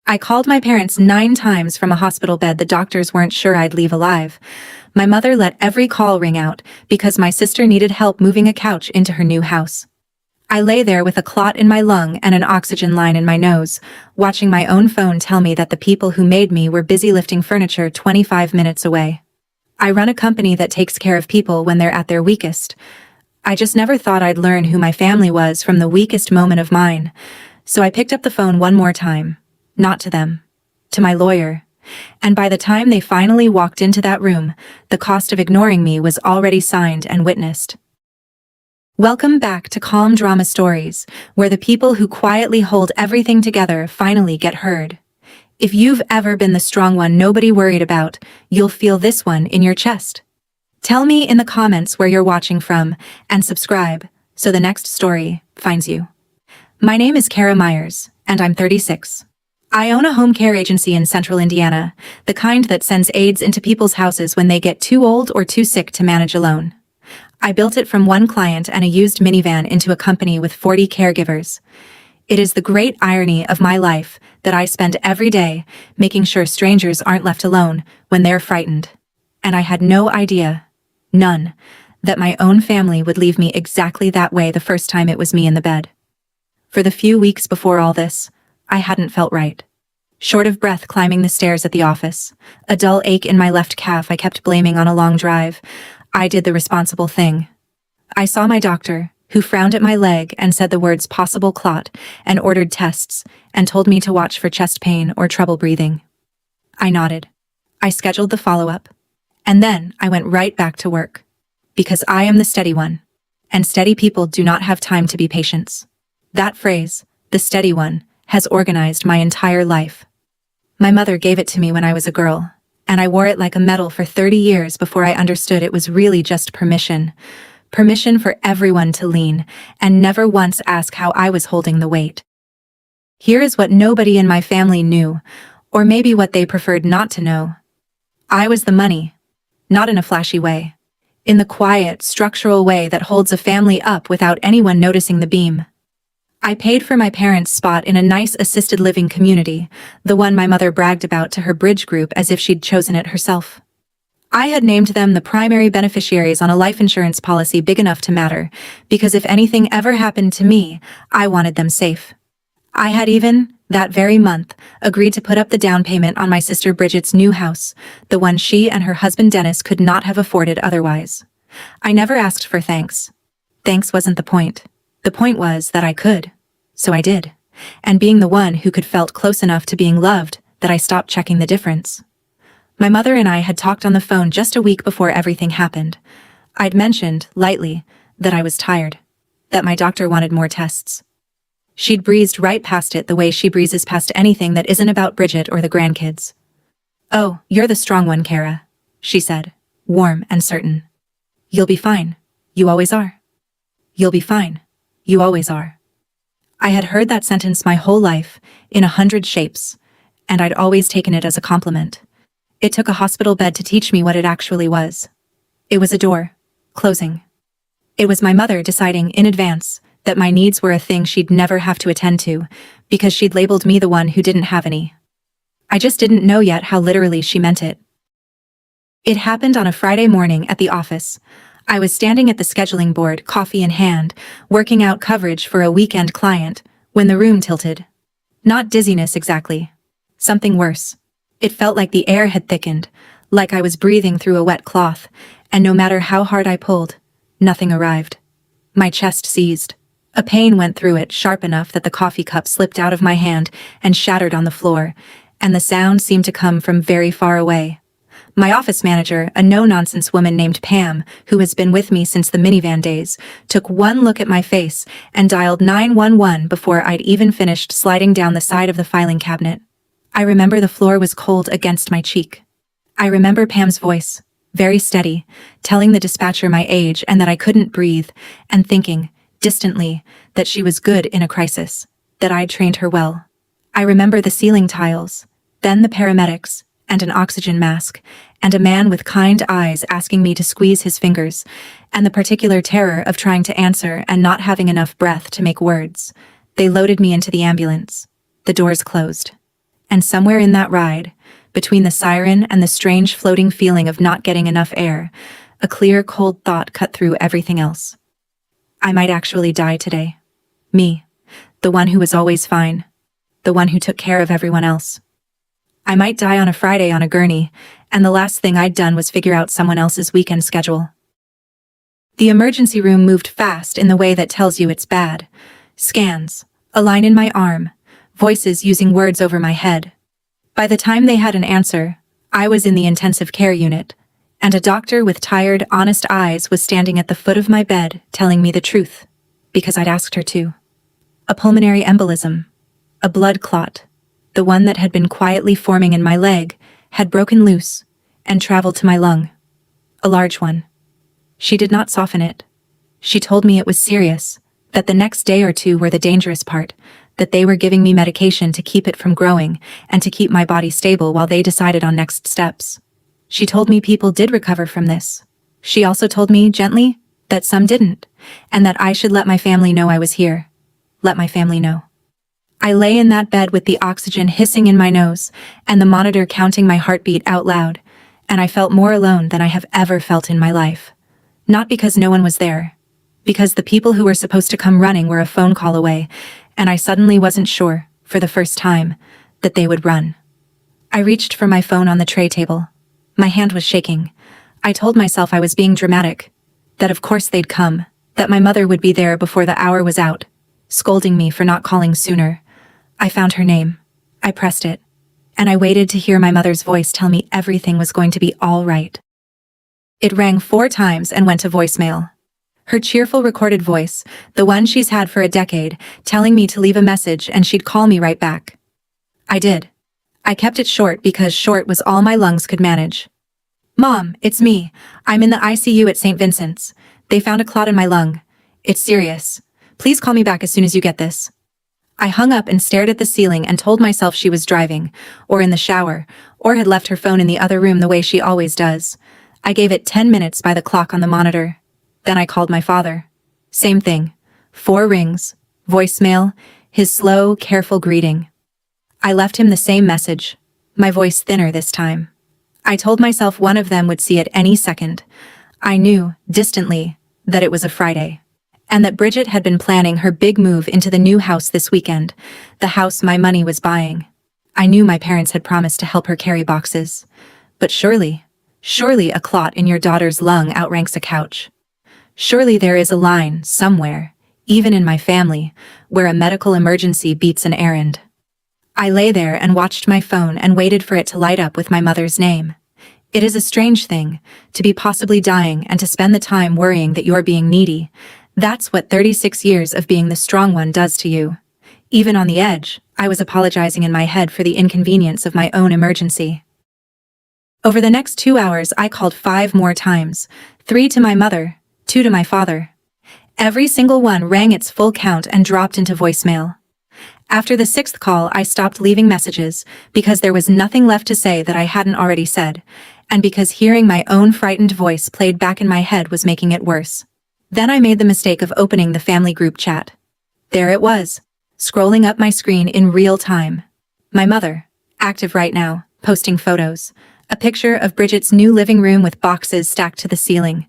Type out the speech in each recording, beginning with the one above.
I called my parents 9 times from a hospital bed the doctors weren't sure I'd leave alive. My mother let every call ring out because my sister needed help moving a couch into her new house. I lay there with a clot in my lung and an oxygen line in my nose, watching my own phone tell me that the people who made me were busy lifting furniture 25 minutes away. I run a company that takes care of people when they're at their weakest. I just never thought I'd learn who my family was from the weakest moment of mine. So I picked up the phone one more time. Not to them. To my lawyer. And by the time they finally walked into that room, the cost of ignoring me was already signed and witnessed. Welcome back to Calm Drama Stories, where the people who quietly hold everything together finally get heard. If you've ever been the strong one nobody worried about, you'll feel this one in your chest. Tell me in the comments where you're watching from, and subscribe, so the next story finds you. My name is Kara Myers, and I'm 36. I own a home care agency in central Indiana, the kind that sends aides into people's houses when they get too old or too sick to manage alone. I built it from one client and a used minivan into a company with 40 caregivers. It is the great irony of my life that I spend every day making sure strangers aren't left alone when they're frightened. And I had no idea, none, that my own family would leave me exactly that way the first time it was me in the bed. For the few weeks before all this, I hadn't felt right. Short of breath climbing the stairs at the office, a dull ache in my left calf I kept blaming on a long drive. I did the responsible thing. I saw my doctor, who frowned at my leg and said the words possible clot, and ordered tests, and told me to watch for chest pain or trouble breathing. I nodded. I scheduled the follow-up. And then I went right back to work. Because I am the steady one. And steady people do not have time to be patients. That phrase, the steady one, has organized my entire life. My mother gave it to me when I was a girl, and I wore it like a medal for 30 years before I understood it was really just permission. Permission for everyone to lean, and never once ask how I was holding the weight. Here is what nobody in my family knew, or maybe what they preferred not to know. I was the money. Not in a flashy way. In the quiet, structural way that holds a family up without anyone noticing the beam. I paid for my parents' spot in a nice assisted living community, the one my mother bragged about to her bridge group as if she'd chosen it herself. I had named them the primary beneficiaries on a life insurance policy big enough to matter, because if anything ever happened to me, I wanted them safe. I had even, that very month, agreed to put up the down payment on my sister Bridget's new house, the one she and her husband Dennis could not have afforded otherwise. I never asked for thanks. Thanks wasn't the point. The point was that I could. So I did. And being the one who could felt close enough to being loved that I stopped checking the difference. My mother and I had talked on the phone just a week before everything happened. I'd mentioned, lightly, that I was tired. That my doctor wanted more tests. She'd breezed right past it the way she breezes past anything that isn't about Bridget or the grandkids. "Oh, you're the strong one, Kara," she said, warm and certain. "You'll be fine. You always are. You'll be fine. You always are." I had heard that sentence my whole life, in 100 shapes, and I'd always taken it as a compliment. It took a hospital bed to teach me what it actually was. It was a door, closing. It was my mother deciding in advance that my needs were a thing she'd never have to attend to, because she'd labeled me the one who didn't have any. I just didn't know yet how literally she meant it. It happened on a Friday morning at the office. I was standing at the scheduling board, coffee in hand, working out coverage for a weekend client, when the room tilted. Not dizziness exactly. Something worse. It felt like the air had thickened, like I was breathing through a wet cloth, and no matter how hard I pulled, nothing arrived. My chest seized. A pain went through it, sharp enough that the coffee cup slipped out of my hand and shattered on the floor, and the sound seemed to come from very far away. My office manager, a no-nonsense woman named Pam, who has been with me since the minivan days, took one look at my face and dialed 911 before I'd even finished sliding down the side of the filing cabinet. I remember the floor was cold against my cheek. I remember Pam's voice, very steady, telling the dispatcher my age and that I couldn't breathe, and thinking, distantly, that she was good in a crisis, that I'd trained her well. I remember the ceiling tiles, then the paramedics, and an oxygen mask, and a man with kind eyes asking me to squeeze his fingers, and the particular terror of trying to answer and not having enough breath to make words. They loaded me into the ambulance. The doors closed. And somewhere in that ride, between the siren and the strange floating feeling of not getting enough air, a clear, cold thought cut through everything else. I might actually die today. Me, the one who was always fine, the one who took care of everyone else. I might die on a Friday on a gurney, and the last thing I'd done was figure out someone else's weekend schedule. The emergency room moved fast in the way that tells you it's bad. Scans, a line in my arm, voices using words over my head. By the time they had an answer, I was in the intensive care unit, and a doctor with tired, honest eyes was standing at the foot of my bed telling me the truth, because I'd asked her to. A pulmonary embolism, a blood clot, the one that had been quietly forming in my leg, had broken loose and traveled to my lung. A large one. She did not soften it. She told me it was serious, that the next day or two were the dangerous part, that they were giving me medication to keep it from growing and to keep my body stable while they decided on next steps. She told me people did recover from this. She also told me, gently, that some didn't, and that I should let my family know I was here. Let my family know. I lay in that bed with the oxygen hissing in my nose and the monitor counting my heartbeat out loud, and I felt more alone than I have ever felt in my life. Not because no one was there, because the people who were supposed to come running were a phone call away, and I suddenly wasn't sure, for the first time, that they would run. I reached for my phone on the tray table. My hand was shaking. I told myself I was being dramatic, that of course they'd come, that my mother would be there before the hour was out, scolding me for not calling sooner. I found her name. I pressed it, and I waited to hear my mother's voice tell me everything was going to be all right. It rang 4 times and went to voicemail. Her cheerful recorded voice, the one she's had for a decade, telling me to leave a message and she'd call me right back. I did. I kept it short because short was all my lungs could manage. Mom, it's me. I'm in the ICU at St. Vincent's. They found a clot in my lung. It's serious. Please call me back as soon as you get this. I hung up and stared at the ceiling and told myself she was driving, or in the shower, or had left her phone in the other room the way she always does. I gave it 10 minutes by the clock on the monitor. Then I called my father. Same thing. 4 rings, voicemail, his slow, careful greeting. I left him the same message, my voice thinner this time. I told myself one of them would see it any second. I knew, distantly, that it was a Friday, and that Bridget had been planning her big move into the new house this weekend, the house my money was buying. I knew my parents had promised to help her carry boxes. But surely a clot in your daughter's lung outranks a couch. Surely there is a line, somewhere, even in my family, where a medical emergency beats an errand. I lay there and watched my phone and waited for it to light up with my mother's name. It is a strange thing, to be possibly dying and to spend the time worrying that you're being needy. That's what 36 years of being the strong one does to you. Even on the edge, I was apologizing in my head for the inconvenience of my own emergency. Over the next 2 hours I called 5 more times, 3 to my mother, 2 to my father. Every single one rang its full count and dropped into voicemail. After the 6th call I stopped leaving messages, because there was nothing left to say that I hadn't already said, and because hearing my own frightened voice played back in my head was making it worse. Then I made the mistake of opening the family group chat. There it was, scrolling up my screen in real time. My mother, active right now, posting photos. A picture of Bridget's new living room with boxes stacked to the ceiling.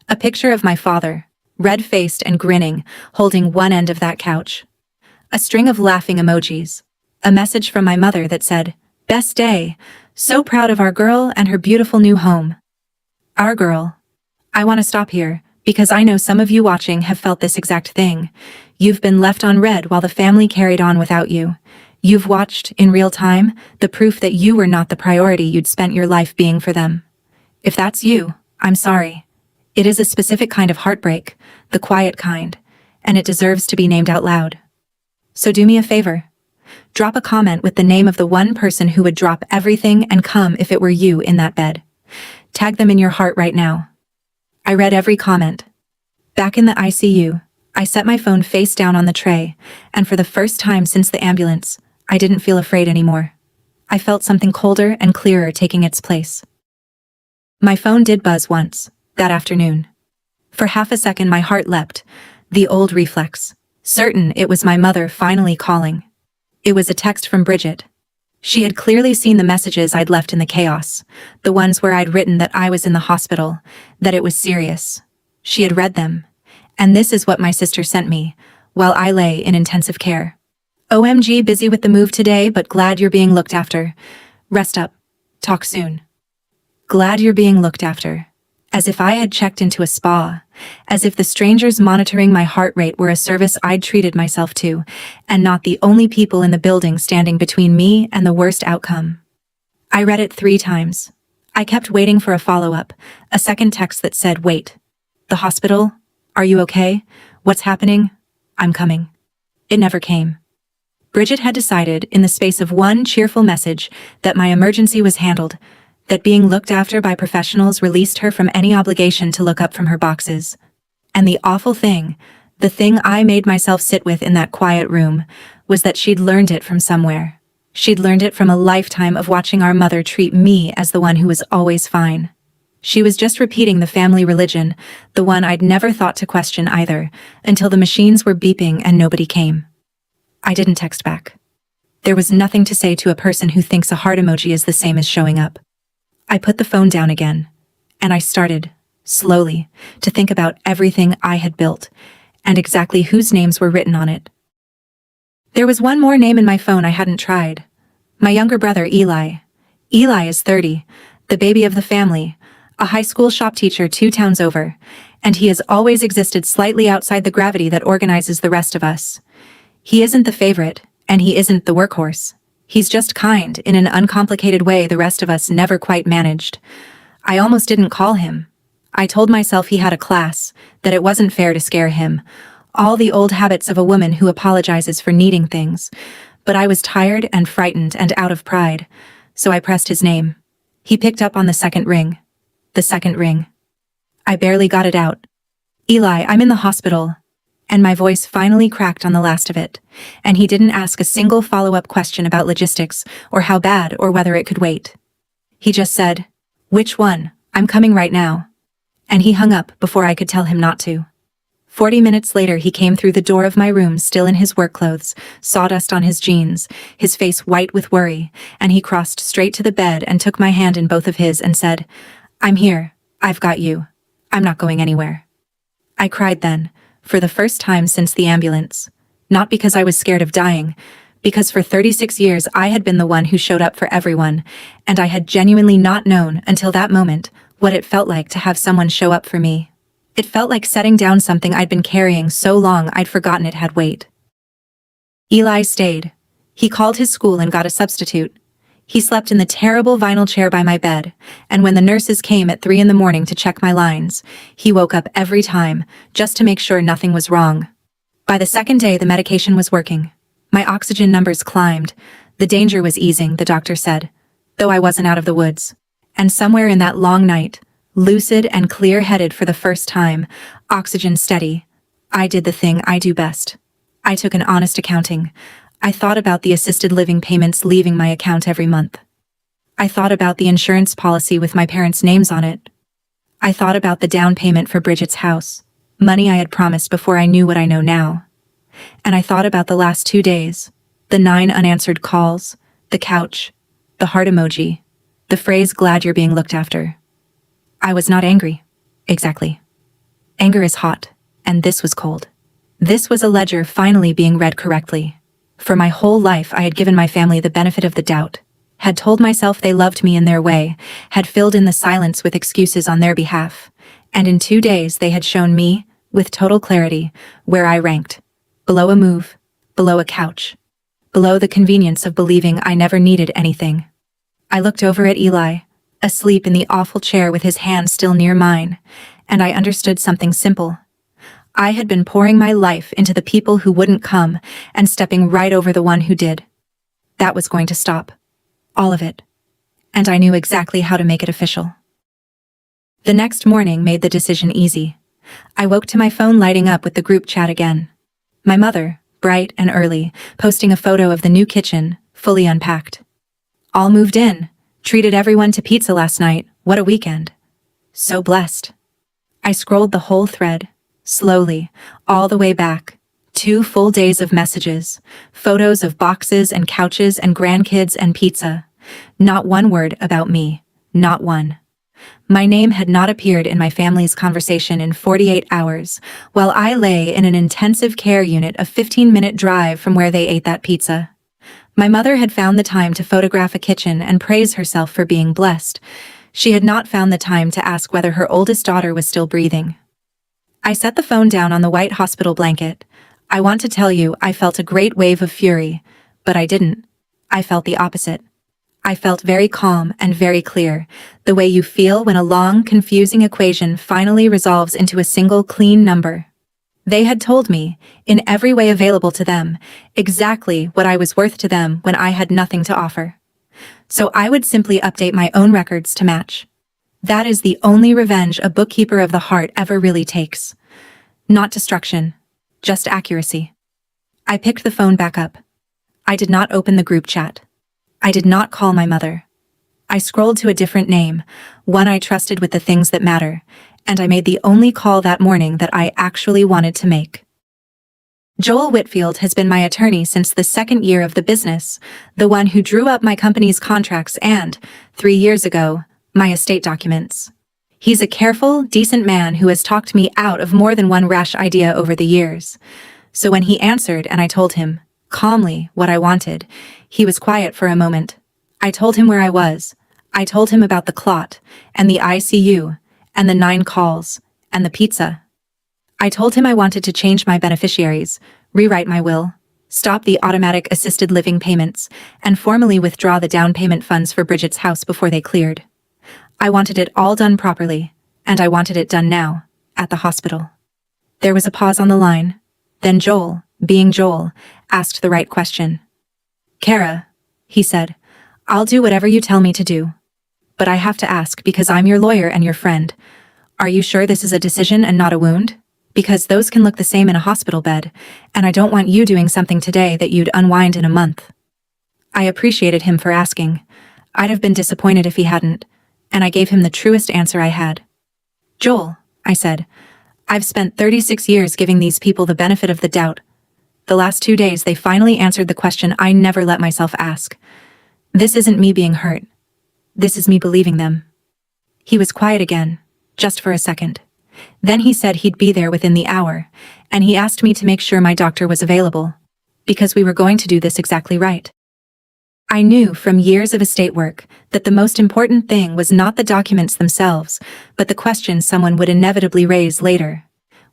A picture of my father, red-faced and grinning, holding one end of that couch. A string of laughing emojis. A message from my mother that said, "Best day. So proud of our girl and her beautiful new home." Our girl. I want to stop here, because I know some of you watching have felt this exact thing. You've been left on red while the family carried on without you. You've watched, in real time, the proof that you were not the priority you'd spent your life being for them. If that's you, I'm sorry. It is a specific kind of heartbreak, the quiet kind, and it deserves to be named out loud. So do me a favor. Drop a comment with the name of the one person who would drop everything and come if it were you in that bed. Tag them in your heart right now. I read every comment. Back in the ICU, I set my phone face down on the tray, and for the first time since the ambulance, I didn't feel afraid anymore. I felt something colder and clearer taking its place. My phone did buzz once, that afternoon. For half a second my heart leapt, the old reflex, certain it was my mother finally calling. It was a text from Bridget. She had clearly seen the messages I'd left in the chaos, the ones where I'd written that I was in the hospital, that it was serious. She had read them, and this is what my sister sent me, while I lay in intensive care. OMG, busy with the move today, but glad you're being looked after. Rest up. Talk soon. Glad you're being looked after. As if I had checked into a spa. As if the strangers monitoring my heart rate were a service I'd treated myself to, and not the only people in the building standing between me and the worst outcome. I read it 3 times. I kept waiting for a follow-up, a second text that said, "Wait. The hospital? Are you okay? What's happening? I'm coming." It never came. Bridget had decided, in the space of one cheerful message, that my emergency was handled, that being looked after by professionals released her from any obligation to look up from her boxes. And the awful thing, the thing I made myself sit with in that quiet room, was that she'd learned it from somewhere. She'd learned it from a lifetime of watching our mother treat me as the one who was always fine. She was just repeating the family religion, the one I'd never thought to question either, until the machines were beeping and nobody came. I didn't text back. There was nothing to say to a person who thinks a heart emoji is the same as showing up. I put the phone down again, and I started, slowly, to think about everything I had built, and exactly whose names were written on it. There was one more name in my phone I hadn't tried. My younger brother, Eli. Eli is 30, the baby of the family, a high school shop teacher 2 towns over, and he has always existed slightly outside the gravity that organizes the rest of us. He isn't the favorite, and he isn't the workhorse. He's just kind, in an uncomplicated way the rest of us never quite managed. I almost didn't call him. I told myself he had a class, that it wasn't fair to scare him. All the old habits of a woman who apologizes for needing things. But I was tired and frightened and out of pride, so I pressed his name. He picked up on the second ring. The second ring. I barely got it out. "Eli, I'm in the hospital." And my voice finally cracked on the last of it, and he didn't ask a single follow-up question about logistics, or how bad, or whether it could wait. He just said, "Which one? I'm coming right now." And he hung up before I could tell him not to. 40 minutes later he came through the door of my room still in his work clothes, sawdust on his jeans, his face white with worry, and he crossed straight to the bed and took my hand in both of his and said, "I'm here. I've got you. I'm not going anywhere." I cried then, for the first time since the ambulance. Not because I was scared of dying, because for 36 years I had been the one who showed up for everyone, and I had genuinely not known until that moment what it felt like to have someone show up for me. It felt like setting down something I'd been carrying so long I'd forgotten it had weight. Eli stayed. He called his school and got a substitute. He slept in the terrible vinyl chair by my bed, and when the nurses came at 3 a.m. to check my lines, he woke up every time, just to make sure nothing was wrong. By the second day the medication was working. My oxygen numbers climbed. The danger was easing, the doctor said, though I wasn't out of the woods. And somewhere in that long night, lucid and clear-headed for the first time, oxygen steady, I did the thing I do best. I took an honest accounting. I thought about the assisted living payments leaving my account every month. I thought about the insurance policy with my parents' names on it. I thought about the down payment for Bridget's house, money I had promised before I knew what I know now. And I thought about the last 2 days, the 9 unanswered calls, the couch, the heart emoji, the phrase "glad you're being looked after." I was not angry. Exactly. Anger is hot, and this was cold. This was a ledger finally being read correctly. For my whole life I had given my family the benefit of the doubt, had told myself they loved me in their way, had filled in the silence with excuses on their behalf, and in 2 days they had shown me, with total clarity, where I ranked. Below a move, below a couch, below the convenience of believing I never needed anything. I looked over at Eli, asleep in the awful chair with his hand still near mine, and I understood something simple. I had been pouring my life into the people who wouldn't come and stepping right over the one who did. That was going to stop. All of it. And I knew exactly how to make it official. The next morning made the decision easy. I woke to my phone lighting up with the group chat again. My mother, bright and early, posting a photo of the new kitchen, fully unpacked. All moved in, treated everyone to pizza last night. What a weekend. So blessed. I scrolled the whole thread. Slowly, all the way back, 2 full days of messages, photos of boxes and couches and grandkids and pizza. Not one word about me, not one. My name had not appeared in my family's conversation in 48 hours, while I lay in an intensive care unit a 15-minute drive from where they ate that pizza. My mother had found the time to photograph a kitchen and praise herself for being blessed. She had not found the time to ask whether her oldest daughter was still breathing. I set the phone down on the white hospital blanket. I want to tell you I felt a great wave of fury, but I didn't. I felt the opposite. I felt very calm and very clear, the way you feel when a long, confusing equation finally resolves into a single clean number. They had told me, in every way available to them, exactly what I was worth to them when I had nothing to offer. So I would simply update my own records to match. That is the only revenge a bookkeeper of the heart ever really takes. Not destruction, just accuracy. I picked the phone back up. I did not open the group chat. I did not call my mother. I scrolled to a different name, one I trusted with the things that matter, and I made the only call that morning that I actually wanted to make. Joel Whitfield has been my attorney since the second year of the business, the one who drew up my company's contracts and, 3 years ago, my estate documents. He's a careful, decent man who has talked me out of more than one rash idea over the years. So when he answered and I told him, calmly, what I wanted, he was quiet for a moment. I told him where I was. I told him about the clot, and the ICU, and the 9 calls, and the pizza. I told him I wanted to change my beneficiaries, rewrite my will, stop the automatic assisted living payments, and formally withdraw the down payment funds for Bridget's house before they cleared. I wanted it all done properly, and I wanted it done now, at the hospital. There was a pause on the line. Then Joel, being Joel, asked the right question. Kara, he said, I'll do whatever you tell me to do. But I have to ask because I'm your lawyer and your friend. Are you sure this is a decision and not a wound? Because those can look the same in a hospital bed, and I don't want you doing something today that you'd unwind in a month. I appreciated him for asking. I'd have been disappointed if he hadn't, and I gave him the truest answer I had. Joel, I said, I've spent 36 years giving these people the benefit of the doubt. The last 2 days they finally answered the question I never let myself ask. This isn't me being hurt. This is me believing them. He was quiet again, just for a second. Then he said he'd be there within the hour, and he asked me to make sure my doctor was available, because we were going to do this exactly right. I knew from years of estate work that the most important thing was not the documents themselves, but the question someone would inevitably raise later.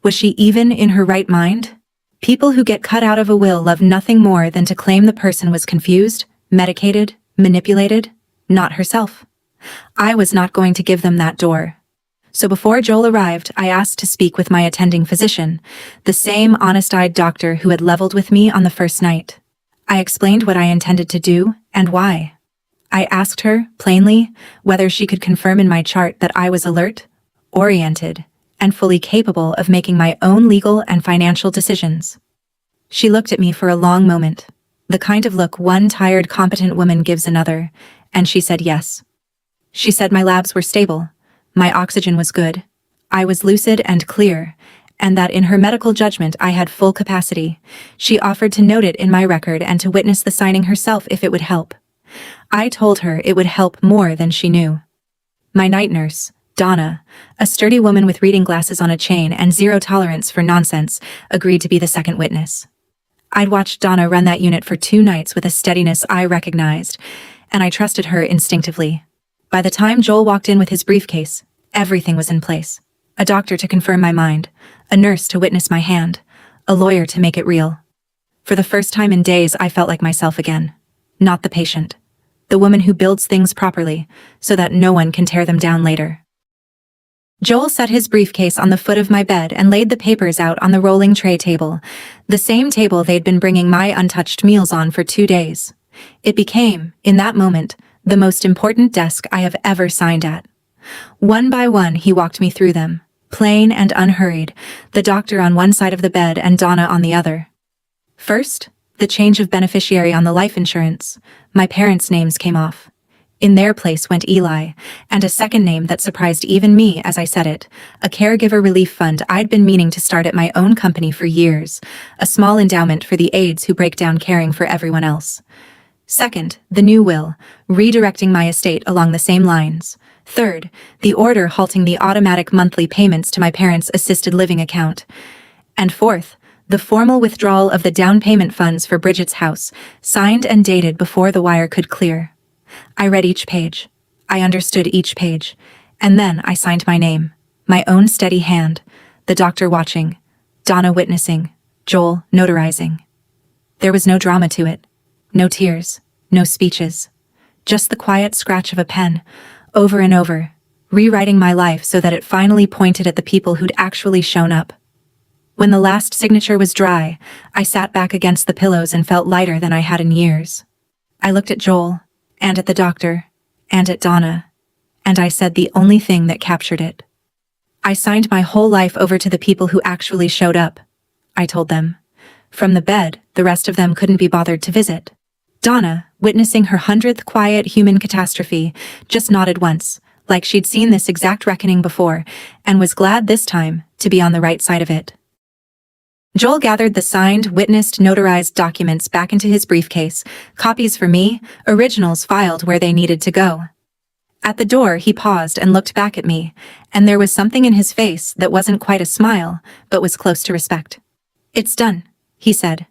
Was she even in her right mind? People who get cut out of a will love nothing more than to claim the person was confused, medicated, manipulated, not herself. I was not going to give them that door. So before Joel arrived, I asked to speak with my attending physician, the same honest-eyed doctor who had leveled with me on the first night. I explained what I intended to do and why. I asked her, plainly, whether she could confirm in my chart that I was alert, oriented, and fully capable of making my own legal and financial decisions. She looked at me for a long moment, the kind of look one tired, competent woman gives another, and she said yes. She said my labs were stable, my oxygen was good, I was lucid and clear, and that in her medical judgment I had full capacity. She offered to note it in my record and to witness the signing herself if it would help. I told her it would help more than she knew. My night nurse, Donna, a sturdy woman with reading glasses on a chain and zero tolerance for nonsense, agreed to be the second witness. I'd watched Donna run that unit for 2 nights with a steadiness I recognized, and I trusted her instinctively. By the time Joel walked in with his briefcase, everything was in place. A doctor to confirm my mind, a nurse to witness my hand, a lawyer to make it real. For the first time in days, I felt like myself again. Not the patient. The woman who builds things properly, so that no one can tear them down later. Joel set his briefcase on the foot of my bed and laid the papers out on the rolling tray table, the same table they'd been bringing my untouched meals on for 2 days. It became, in that moment, the most important desk I have ever signed at. One by one, he walked me through them, plain and unhurried, the doctor on one side of the bed and Donna on the other. First, the change of beneficiary on the life insurance. My parents' names came off. In their place went Eli, and a second name that surprised even me as I said it, a caregiver relief fund I'd been meaning to start at my own company for years, a small endowment for the aides who break down caring for everyone else. Second, the new will, redirecting my estate along the same lines. Third, the order halting the automatic monthly payments to my parents' assisted living account. And fourth, the formal withdrawal of the down payment funds for Bridget's house, signed and dated before the wire could clear. I read each page. I understood each page. And then I signed my name, my own steady hand, the doctor watching, Donna witnessing, Joel notarizing. There was no drama to it. No tears, no speeches. Just the quiet scratch of a pen, over and over, rewriting my life so that it finally pointed at the people who'd actually shown up. When the last signature was dry, I sat back against the pillows and felt lighter than I had in years. I looked at Joel, and at the doctor, and at Donna, and I said the only thing that captured it. I signed my whole life over to the people who actually showed up, I told them. From the bed, the rest of them couldn't be bothered to visit. Donna, witnessing her 100th quiet human catastrophe, just nodded once, like she'd seen this exact reckoning before, and was glad this time to be on the right side of it. Joel gathered the signed, witnessed, notarized documents back into his briefcase, copies for me, originals filed where they needed to go. At the door, he paused and looked back at me, and there was something in his face that wasn't quite a smile, but was close to respect. "It's done," he said.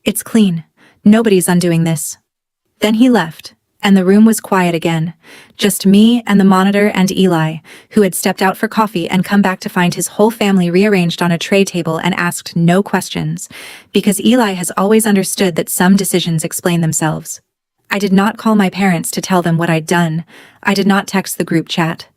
"It's clean. Nobody's undoing this." Then he left, and the room was quiet again, just me and the monitor and Eli, who had stepped out for coffee and come back to find his whole family rearranged on a tray table and asked no questions, because Eli has always understood that some decisions explain themselves. I did not call my parents to tell them what I'd done. I did not text the group chat.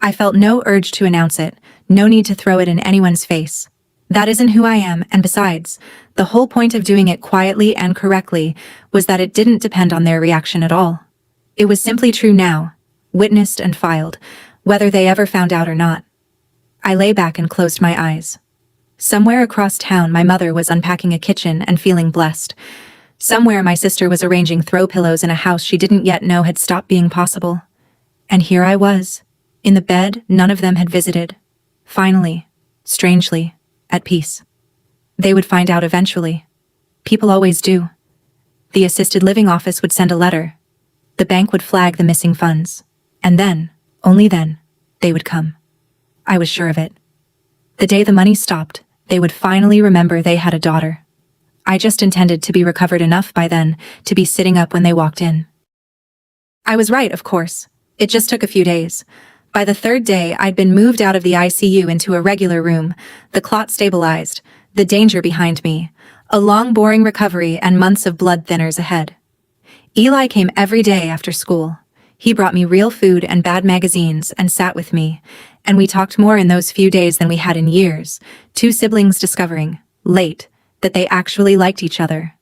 I felt no urge to announce it, no need to throw it in anyone's face. That isn't who I am, and besides, the whole point of doing it quietly and correctly was that it didn't depend on their reaction at all. It was simply true now, witnessed and filed, whether they ever found out or not. I lay back and closed my eyes. Somewhere across town, my mother was unpacking a kitchen and feeling blessed. Somewhere, my sister was arranging throw pillows in a house she didn't yet know had stopped being possible. And here I was, in the bed none of them had visited. Finally, strangely, at peace. They would find out eventually. People always do. The assisted living office would send a letter. The bank would flag the missing funds. And then, only then, they would come. I was sure of it. The day the money stopped, they would finally remember they had a daughter. I just intended to be recovered enough by then to be sitting up when they walked in. I was right, of course. It just took a few days. By the third day, I'd been moved out of the ICU into a regular room, the clot stabilized, the danger behind me, a long, boring recovery and months of blood thinners ahead. Eli came every day after school. He brought me real food and bad magazines and sat with me, and we talked more in those few days than we had in years, two siblings discovering, late, that they actually liked each other.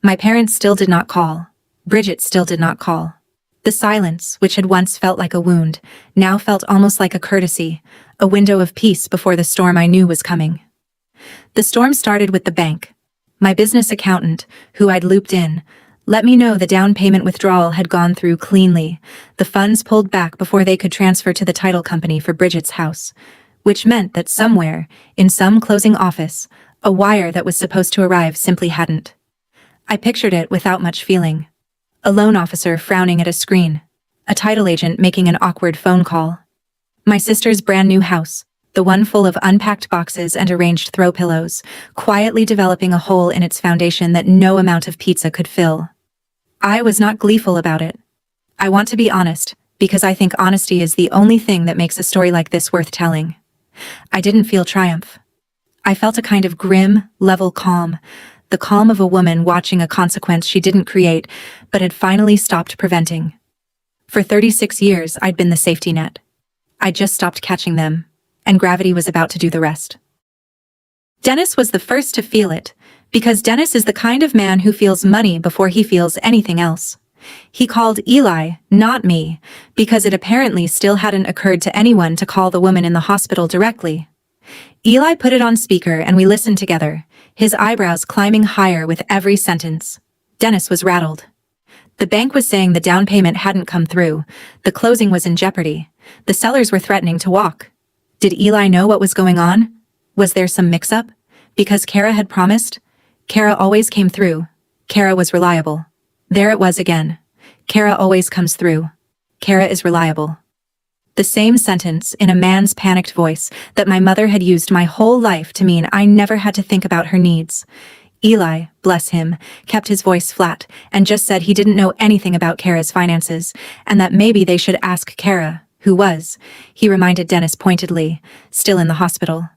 My parents still did not call. Bridget still did not call. The silence, which had once felt like a wound, now felt almost like a courtesy, a window of peace before the storm I knew was coming. The storm started with the bank. My business accountant, who I'd looped in, let me know the down payment withdrawal had gone through cleanly, the funds pulled back before they could transfer to the title company for Bridget's house, which meant that somewhere, in some closing office, a wire that was supposed to arrive simply hadn't. I pictured it without much feeling. A loan officer frowning at a screen, a title agent making an awkward phone call. My sister's brand new house, the one full of unpacked boxes and arranged throw pillows, quietly developing a hole in its foundation that no amount of pizza could fill. I was not gleeful about it. I want to be honest, because I think honesty is the only thing that makes a story like this worth telling. I didn't feel triumph. I felt a kind of grim, level calm, the calm of a woman watching a consequence she didn't create, but had finally stopped preventing. For 36 years, I'd been the safety net. I'd just stopped catching them, and gravity was about to do the rest. Dennis was the first to feel it, because Dennis is the kind of man who feels money before he feels anything else. He called Eli, not me, because it apparently still hadn't occurred to anyone to call the woman in the hospital directly. Eli put it on speaker and we listened together, his eyebrows climbing higher with every sentence. Dennis was rattled. The bank was saying the down payment hadn't come through. The closing was in jeopardy. The sellers were threatening to walk. Did Eli know what was going on? Was there some mix-up? Because Kara had promised? Kara always came through. Kara was reliable. There it was again. Kara always comes through. Kara is reliable. The same sentence in a man's panicked voice that my mother had used my whole life to mean I never had to think about her needs. Eli, bless him, kept his voice flat and just said he didn't know anything about Kara's finances and that maybe they should ask Kara, who was, he reminded Dennis pointedly, still in the hospital.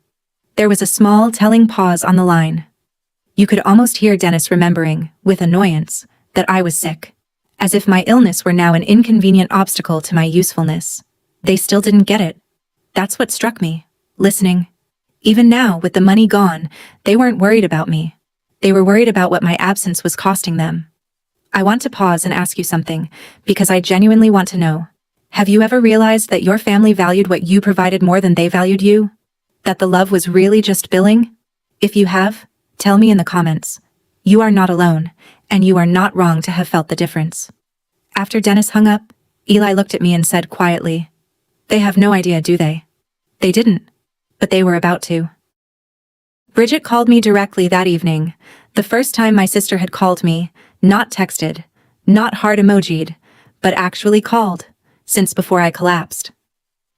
There was a small, telling pause on the line. You could almost hear Dennis remembering, with annoyance, that I was sick. As if my illness were now an inconvenient obstacle to my usefulness. They still didn't get it. That's what struck me, listening. Even now, with the money gone, they weren't worried about me. They were worried about what my absence was costing them. I want to pause and ask you something, because I genuinely want to know. Have you ever realized that your family valued what you provided more than they valued you? That the love was really just billing? If you have, tell me in the comments. You are not alone, and you are not wrong to have felt the difference. After Dennis hung up, Eli looked at me and said quietly, "They have no idea, do they?" They didn't, but they were about to. Bridget called me directly that evening, the first time my sister had called me, not texted, not heart emojied, but actually called, since before I collapsed.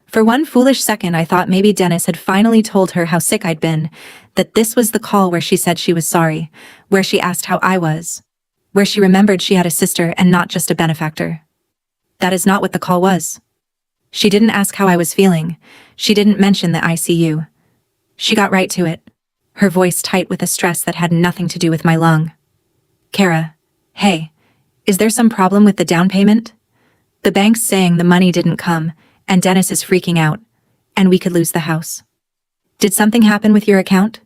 For one foolish second I thought maybe Dennis had finally told her how sick I'd been, that this was the call where she said she was sorry, where she asked how I was, where she remembered she had a sister and not just a benefactor. That is not what the call was. She didn't ask how I was feeling. She didn't mention the ICU. She got right to it, her voice tight with a stress that had nothing to do with my lung. "Kara, hey, is there some problem with the down payment? The bank's saying the money didn't come, and Dennis is freaking out, and we could lose the house. Did something happen with your account?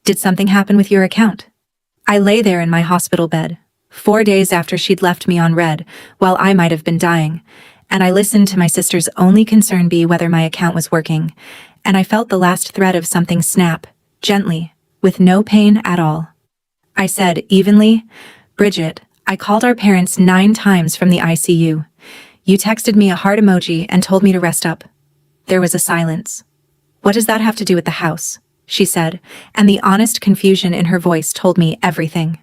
Did something happen with your account?" I lay there in my hospital bed, 4 days after she'd left me on red, while I might have been dying, and I listened to my sister's only concern be whether my account was working, and I felt the last thread of something snap, gently, with no pain at all. I said, evenly, "Bridget, I called our parents 9 times from the ICU. You texted me a heart emoji and told me to rest up." There was a silence. "What does that have to do with the house?" she said, and the honest confusion in her voice told me everything.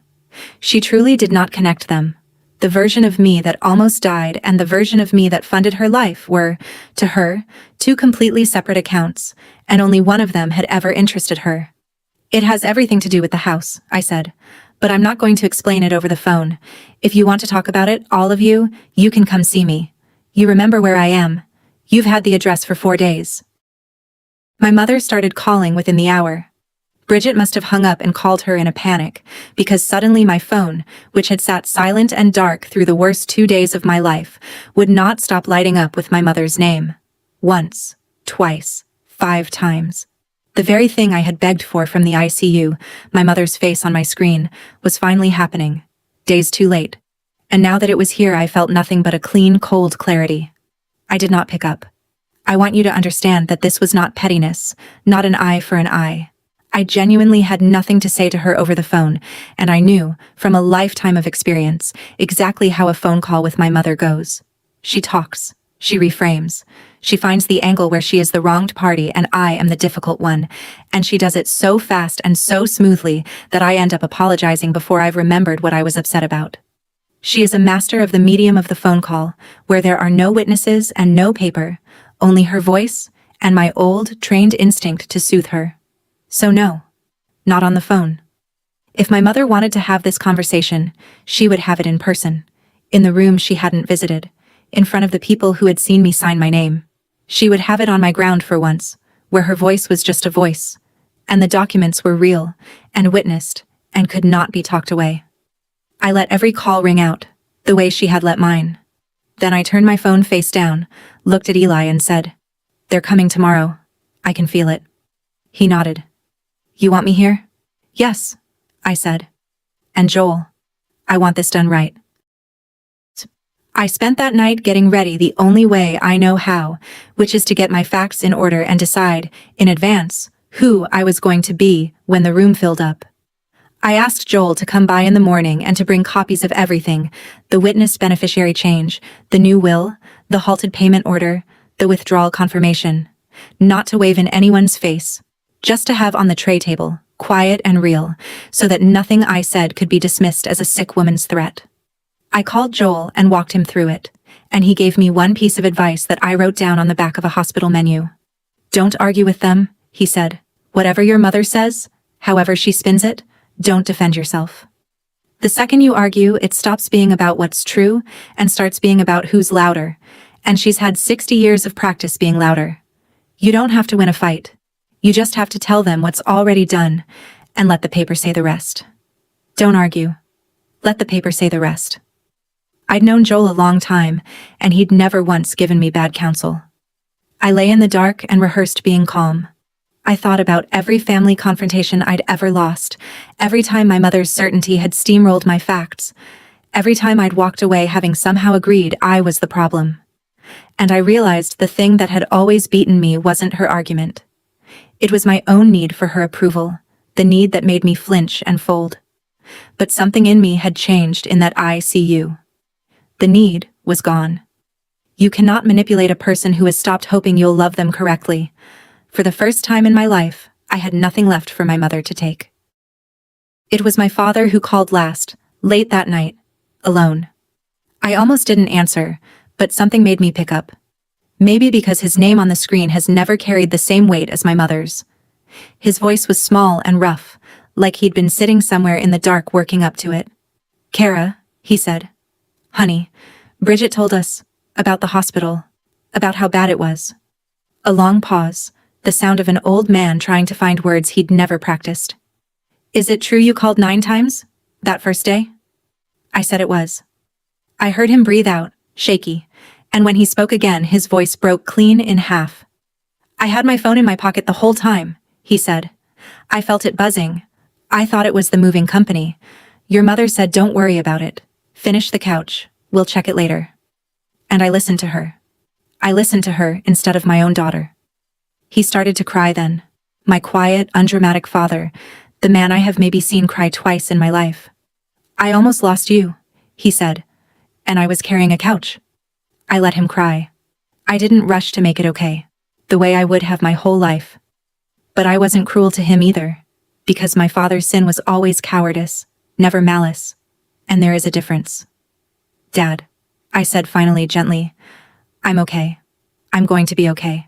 She truly did not connect them. The version of me that almost died and the version of me that funded her life were, to her, 2 completely separate accounts, and only one of them had ever interested her. "It has everything to do with the house," I said, "but I'm not going to explain it over the phone. If you want to talk about it, all of you, you can come see me. You remember where I am. You've had the address for 4 days." My mother started calling within the hour. Bridget must have hung up and called her in a panic, because suddenly my phone, which had sat silent and dark through the worst 2 days of my life, would not stop lighting up with my mother's name. Once, twice, 5 times. The very thing I had begged for from the ICU, my mother's face on my screen, was finally happening. Days too late. And now that it was here I felt nothing but a clean, cold clarity. I did not pick up. I want you to understand that this was not pettiness, not an eye for an eye. I genuinely had nothing to say to her over the phone, and I knew, from a lifetime of experience, exactly how a phone call with my mother goes. She talks. She reframes. She finds the angle where she is the wronged party and I am the difficult one, and she does it so fast and so smoothly that I end up apologizing before I've remembered what I was upset about. She is a master of the medium of the phone call, where there are no witnesses and no paper, only her voice and my old, trained instinct to soothe her. So no, not on the phone. If my mother wanted to have this conversation, she would have it in person, in the room she hadn't visited, in front of the people who had seen me sign my name. She would have it on my ground for once, where her voice was just a voice, and the documents were real, and witnessed, and could not be talked away. I let every call ring out, the way she had let mine. Then I turned my phone face down, looked at Eli and said, "They're coming tomorrow. I can feel it." He nodded. "You want me here?" "Yes," I said. "And Joel, I want this done right." I spent that night getting ready the only way I know how, which is to get my facts in order and decide, in advance, who I was going to be when the room filled up. I asked Joel to come by in the morning and to bring copies of everything: the witnessed beneficiary change, the new will, the halted payment order, the withdrawal confirmation. Not to wave in anyone's face, just to have on the tray table, quiet and real, so that nothing I said could be dismissed as a sick woman's threat. I called Joel and walked him through it, and he gave me one piece of advice that I wrote down on the back of a hospital menu. "Don't argue with them," he said. "Whatever your mother says, however she spins it, don't defend yourself. The second you argue, it stops being about what's true and starts being about who's louder, and she's had 60 years of practice being louder. You don't have to win a fight. You just have to tell them what's already done and let the paper say the rest. Don't argue. Let the paper say the rest." I'd known Joel a long time, and he'd never once given me bad counsel. I lay in the dark and rehearsed being calm. I thought about every family confrontation I'd ever lost, every time my mother's certainty had steamrolled my facts, every time I'd walked away having somehow agreed I was the problem. And I realized the thing that had always beaten me wasn't her argument. It was my own need for her approval, the need that made me flinch and fold. But something in me had changed in that ICU. The need was gone. You cannot manipulate a person who has stopped hoping you'll love them correctly. For the first time in my life, I had nothing left for my mother to take. It was my father who called last, late that night, alone. I almost didn't answer, but something made me pick up. Maybe because his name on the screen has never carried the same weight as my mother's. His voice was small and rough, like he'd been sitting somewhere in the dark working up to it. "Kara," he said. "Honey, Bridget told us about the hospital, about how bad it was." A long pause, the sound of an old man trying to find words he'd never practiced. "Is it true you called 9 times, that first day?" I said it was. I heard him breathe out, shaky, and when he spoke again, his voice broke clean in half. "I had my phone in my pocket the whole time," he said. "I felt it buzzing. I thought it was the moving company. Your mother said don't worry about it. Finish the couch. We'll check it later." And I listened to her. I listened to her instead of my own daughter. He started to cry then. My quiet, undramatic father, the man I have maybe seen cry twice in my life. "I almost lost you," he said, "and I was carrying a couch." I let him cry. I didn't rush to make it okay, the way I would have my whole life. But I wasn't cruel to him either, because my father's sin was always cowardice, never malice. And there is a difference. "Dad," I said finally gently, "I'm okay. I'm going to be okay.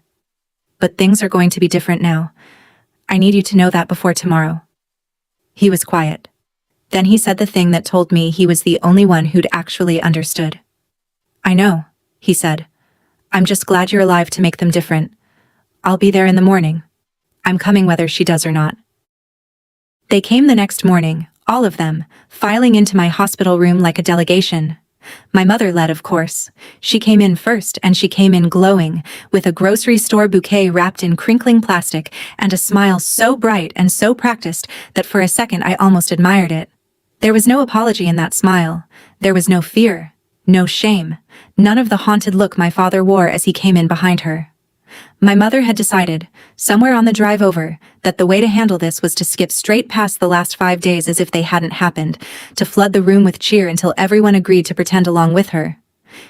But things are going to be different now. I need you to know that before tomorrow." He was quiet. Then he said the thing that told me he was the only one who'd actually understood. "I know," he said. "I'm just glad you're alive to make them different. I'll be there in the morning. I'm coming whether she does or not." They came the next morning, all of them, filing into my hospital room like a delegation. My mother led, of course. She came in first, and she came in glowing, with a grocery store bouquet wrapped in crinkling plastic and a smile so bright and so practiced that for a second I almost admired it. There was no apology in that smile. There was no fear, no shame, none of the haunted look my father wore as he came in behind her. My mother had decided, somewhere on the drive over, that the way to handle this was to skip straight past the last 5 days as if they hadn't happened, to flood the room with cheer until everyone agreed to pretend along with her.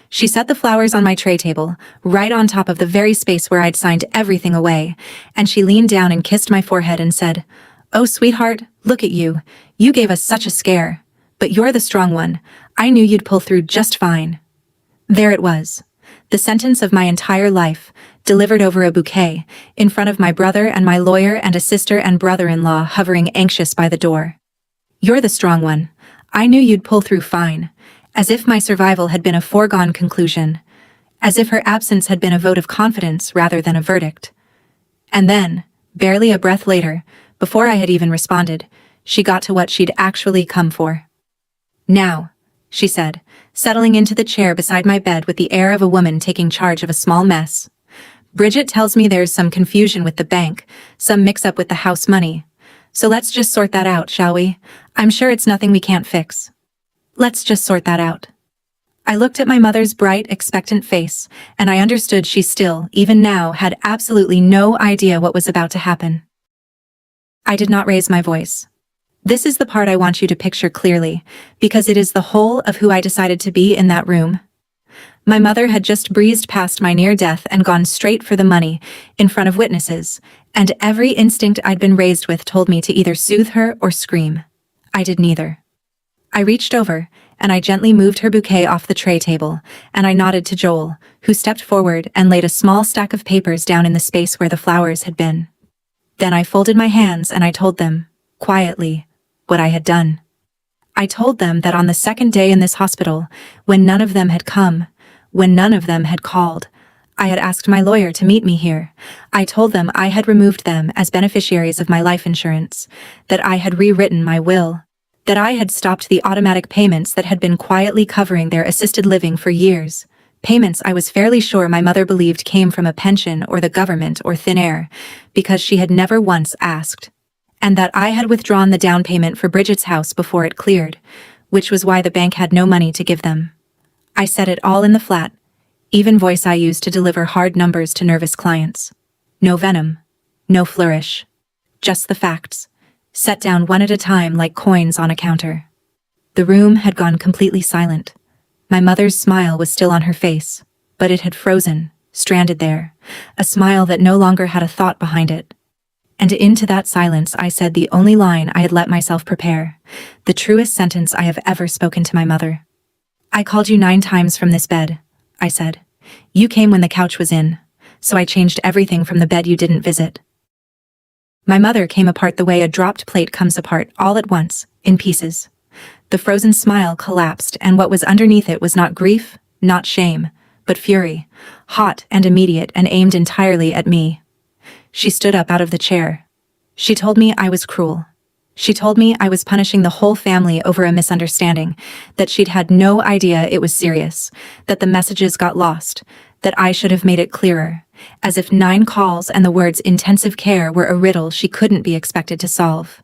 She set the flowers on my tray table, right on top of the very space where I'd signed everything away, and she leaned down and kissed my forehead and said, "Oh, sweetheart, look at you. You gave us such a scare. But you're the strong one. I knew you'd pull through just fine." There it was. The sentence of my entire life, delivered over a bouquet, in front of my brother and my lawyer and a sister and brother-in-law hovering anxious by the door. "You're the strong one. I knew you'd pull through fine," as if my survival had been a foregone conclusion, as if her absence had been a vote of confidence rather than a verdict. And then, barely a breath later, before I had even responded, she got to what she'd actually come for. "Now," she said, settling into the chair beside my bed with the air of a woman taking charge of a small mess. "Bridget tells me there's some confusion with the bank, some mix-up with the house money. So let's just sort that out, shall we? I'm sure it's nothing we can't fix. Let's just sort that out." I looked at my mother's bright, expectant face, and I understood she still, even now, had absolutely no idea what was about to happen. I did not raise my voice. This is the part I want you to picture clearly, because it is the whole of who I decided to be in that room. My mother had just breezed past my near death and gone straight for the money, in front of witnesses, and every instinct I'd been raised with told me to either soothe her or scream. I did neither. I reached over, and I gently moved her bouquet off the tray table, and I nodded to Joel, who stepped forward and laid a small stack of papers down in the space where the flowers had been. Then I folded my hands and I told them, quietly, what I had done. I told them that on the second day in this hospital, when none of them had come, when none of them had called, I had asked my lawyer to meet me here. I told them I had removed them as beneficiaries of my life insurance, that I had rewritten my will, that I had stopped the automatic payments that had been quietly covering their assisted living for years, payments I was fairly sure my mother believed came from a pension or the government or thin air, because she had never once asked, and that I had withdrawn the down payment for Bridget's house before it cleared, which was why the bank had no money to give them. I said it all in the flat, even voice I used to deliver hard numbers to nervous clients. No venom, no flourish, just the facts, set down one at a time like coins on a counter. The room had gone completely silent. My mother's smile was still on her face, but it had frozen, stranded there, a smile that no longer had a thought behind it. And into that silence I said the only line I had let myself prepare, the truest sentence I have ever spoken to my mother. I called you 9 times from this bed, I said. You came when the couch was in, so I changed everything from the bed you didn't visit. My mother came apart the way a dropped plate comes apart all at once, in pieces. The frozen smile collapsed, and what was underneath it was not grief, not shame, but fury, hot and immediate and aimed entirely at me. She stood up out of the chair. She told me I was cruel. She told me I was punishing the whole family over a misunderstanding, that she'd had no idea it was serious, that the messages got lost, that I should have made it clearer, as if 9 calls and the words intensive care were a riddle she couldn't be expected to solve.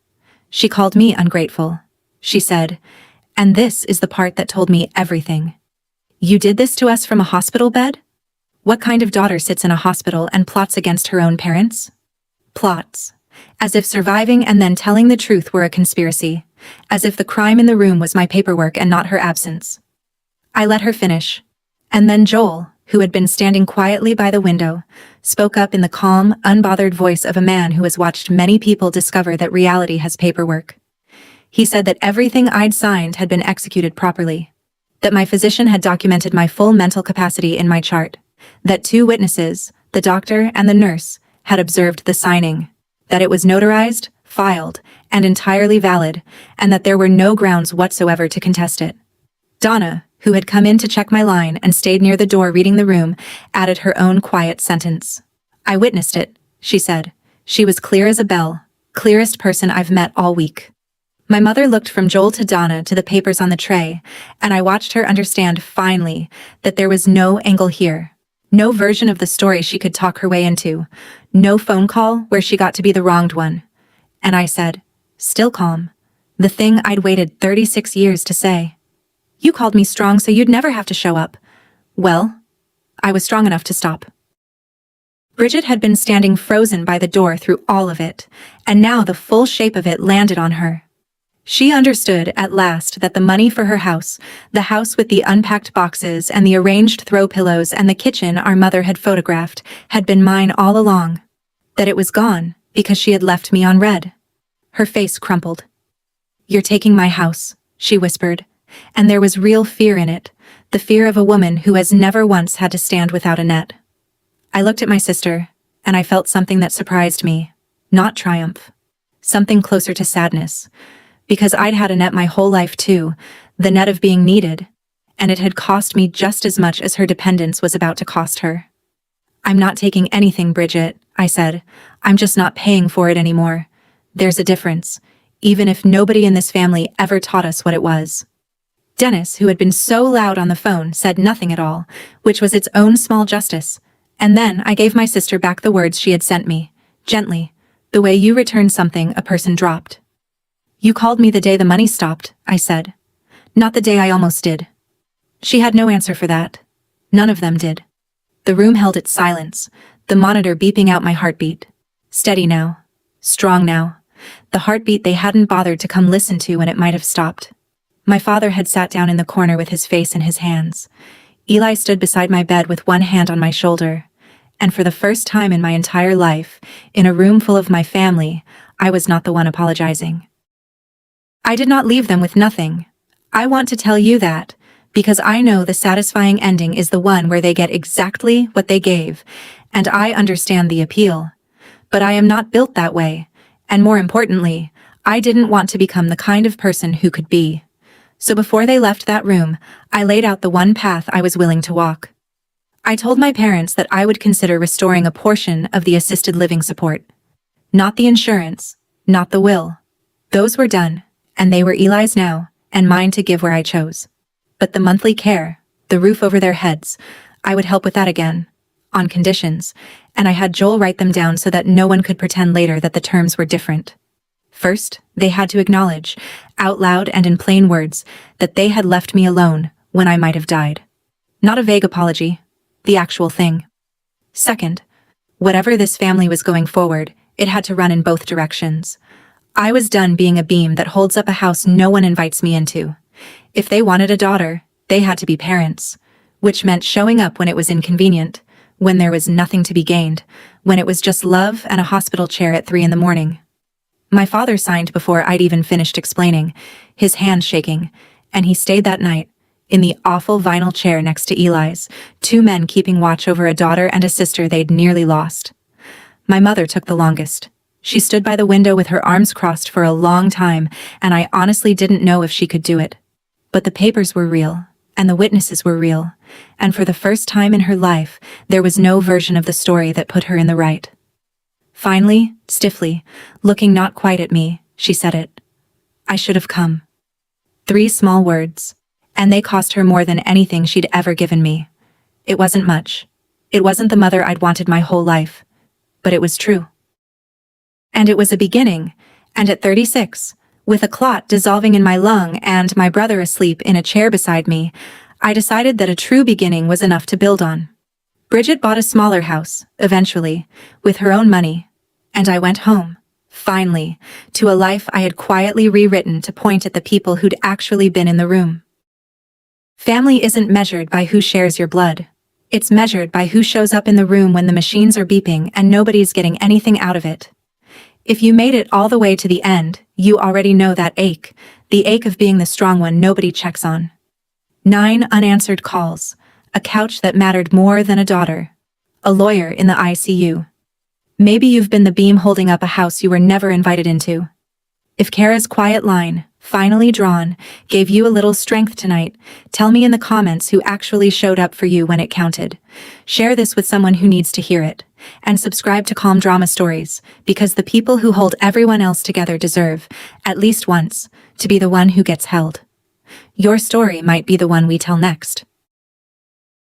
She called me ungrateful. She said, and this is the part that told me everything. You did this to us from a hospital bed? What kind of daughter sits in a hospital and plots against her own parents? Plots. As if surviving and then telling the truth were a conspiracy. As if the crime in the room was my paperwork and not her absence. I let her finish. And then Joel, who had been standing quietly by the window, spoke up in the calm, unbothered voice of a man who has watched many people discover that reality has paperwork. He said that everything I'd signed had been executed properly. That my physician had documented my full mental capacity in my chart. That 2 witnesses, the doctor and the nurse, had observed the signing. That it was notarized, filed, and entirely valid, and that there were no grounds whatsoever to contest it. Donna, who had come in to check my line and stayed near the door reading the room, added her own quiet sentence. I witnessed it, she said. She was clear as a bell, clearest person I've met all week. My mother looked from Joel to Donna to the papers on the tray, and I watched her understand finally that there was no angle here. No version of the story she could talk her way into. No phone call where she got to be the wronged one. And I said, still calm, the thing I'd waited 36 years to say. You called me strong so you'd never have to show up. Well, I was strong enough to stop. Bridget had been standing frozen by the door through all of it, and now the full shape of it landed on her. She understood at last that the money for her house, the house with the unpacked boxes and the arranged throw pillows and the kitchen our mother had photographed, had been mine all along. That it was gone because she had left me on red. Her face crumpled. You're taking my house, she whispered, and there was real fear in it, the fear of a woman who has never once had to stand without a net. I looked at my sister, and I felt something that surprised me, not triumph, something closer to sadness. Because I'd had a net my whole life too, the net of being needed, and it had cost me just as much as her dependence was about to cost her. I'm not taking anything, Bridget, I said. I'm just not paying for it anymore. There's a difference, even if nobody in this family ever taught us what it was. Dennis, who had been so loud on the phone, said nothing at all, which was its own small justice. And then I gave my sister back the words she had sent me, gently, the way you return something a person dropped. You called me the day the money stopped, I said. Not the day I almost did. She had no answer for that. None of them did. The room held its silence, the monitor beeping out my heartbeat. Steady now. Strong now. the heartbeat they hadn't bothered to come listen to when it might have stopped. My father had sat down in the corner with his face in his hands. Eli stood beside my bed with one hand on my shoulder. And for the first time in my entire life, in a room full of my family, I was not the one apologizing. I did not leave them with nothing. I want to tell you that, because I know the satisfying ending is the one where they get exactly what they gave, and I understand the appeal. But I am not built that way, and more importantly, I didn't want to become the kind of person who could be. So before they left that room, I laid out the one path I was willing to walk. I told my parents that I would consider restoring a portion of the assisted living support. Not the insurance, not the will. Those were done, and they were Eli's now, and mine to give where I chose. But the monthly care, the roof over their heads, I would help with that again, on conditions, and I had Joel write them down so that no one could pretend later that the terms were different. First, they had to acknowledge, out loud and in plain words, that they had left me alone when I might have died. Not a vague apology, the actual thing. Second, whatever this family was going forward, it had to run in both directions. I was done being a beam that holds up a house no one invites me into. If they wanted a daughter, they had to be parents, which meant showing up when it was inconvenient, when there was nothing to be gained, when it was just love and a hospital chair at 3 a.m. My father signed before I'd even finished explaining, his hand shaking, and he stayed that night, in the awful vinyl chair next to Eli's, 2 men keeping watch over a daughter and a sister they'd nearly lost. My mother took the longest. She stood by the window with her arms crossed for a long time, and I honestly didn't know if she could do it. But the papers were real, and the witnesses were real, and for the first time in her life, there was no version of the story that put her in the right. Finally, stiffly, looking not quite at me, she said it. I should have come. 3 small words, and they cost her more than anything she'd ever given me. It wasn't much. It wasn't the mother I'd wanted my whole life, but it was true. And it was a beginning, and at 36, with a clot dissolving in my lung and my brother asleep in a chair beside me, I decided that a true beginning was enough to build on. Bridget bought a smaller house, eventually, with her own money, and I went home, finally, to a life I had quietly rewritten to point at the people who'd actually been in the room. Family isn't measured by who shares your blood. It's measured by who shows up in the room when the machines are beeping and nobody's getting anything out of it. If you made it all the way to the end, you already know that ache, the ache of being the strong one nobody checks on. 9 unanswered calls, a couch that mattered more than a daughter, a lawyer in the ICU. Maybe you've been the beam holding up a house you were never invited into. If Kara's quiet line, finally drawn, gave you a little strength tonight, tell me in the comments who actually showed up for you when it counted. Share this with someone who needs to hear it. And subscribe to Calm Drama Stories, because the people who hold everyone else together deserve, at least once, to be the one who gets held. Your story might be the one we tell next.